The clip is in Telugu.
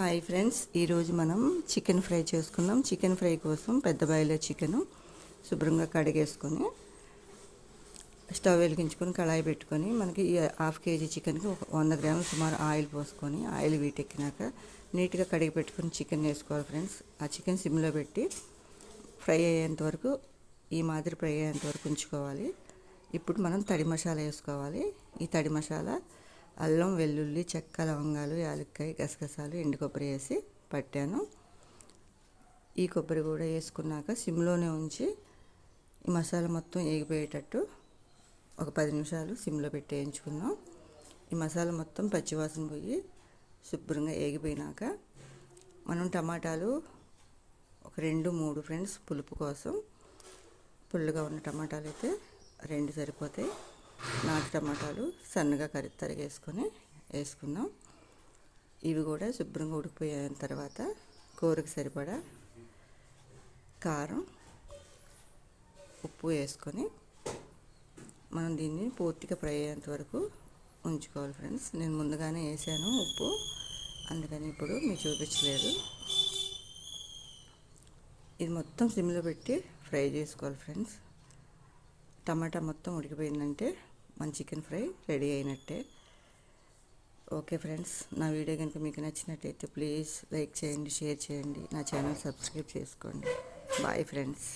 హాయ్ ఫ్రెండ్స్, ఈరోజు మనం చికెన్ ఫ్రై చేసుకుందాం. చికెన్ ఫ్రై కోసం పెద్ద బాయిలర్ చికెను శుభ్రంగా కడిగేసుకొని స్టవ్ వెలిగించుకొని కళాయి పెట్టుకొని మనకి ఈ హాఫ్ కేజీ చికెన్కి ఒక 100 గ్రాములు సుమారు ఆయిల్ పోసుకొని ఆయిల్ వీటెక్కినాక నీట్గా కడిగి పెట్టుకొని చికెన్ వేసుకోవాలి ఫ్రెండ్స్. ఆ చికెన్ సిమ్లో పెట్టి ఫ్రై అయ్యేంత వరకు ఈ మాదిరి ఫ్రై అయ్యేంత వరకు ఉంచుకోవాలి. ఇప్పుడు మనం తడి మసాలా వేసుకోవాలి. ఈ తడి మసాలా అల్లం, వెల్లుల్లి, చెక్క, లవంగాలు, యాలక్కాయ, గసగసాలు, ఎండు కొబ్బరి వేసి పట్టాను. ఈ కొబ్బరి కూడా వేసుకున్నాక సిమ్లోనే ఉంచి ఈ మసాలా మొత్తం ఏగిపోయేటట్టు ఒక 10 నిమిషాలు సిమ్లో పెట్టి వేయించుకుందాం. ఈ మసాలా మొత్తం పచ్చివాసన పోయి శుభ్రంగా ఏగిపోయినాక మనం టమాటాలు ఒక 2-3 ఫ్రెండ్స్ పులుపు కోసం పుల్లగా ఉన్న టమాటాలు అయితే 2 సరిపోతాయి. నాటు టమాటాలు సన్నగా తరిగేసుకొని వేసుకుందాం. ఇవి కూడా శుభ్రంగా ఉడికిపోయిన తర్వాత కూరకు సరిపడా కారం, ఉప్పు వేసుకొని మనం దీన్ని పూర్తిగా ఫ్రై అయ్యేంత వరకు ఉంచుకోవాలి ఫ్రెండ్స్. నేను ముందుగానే వేసాను ఉప్పు, అందుకని ఇప్పుడు మీకు చూపించలేదు. ఇది మొత్తం సిమ్లో పెట్టి ఫ్రై చేసుకోవాలి ఫ్రెండ్స్. టమాటా మొత్తం ఉడికిపోయిందంటే మన చికెన్ ఫ్రై రెడీ అయినట్టే. ఓకే ఫ్రెండ్స్, నా వీడియో కనుక మీకు నచ్చినట్టయితే ప్లీజ్ లైక్ చేయండి, షేర్ చేయండి, నా ఛానల్ సబ్స్క్రైబ్ చేసుకోండి. Bye friends.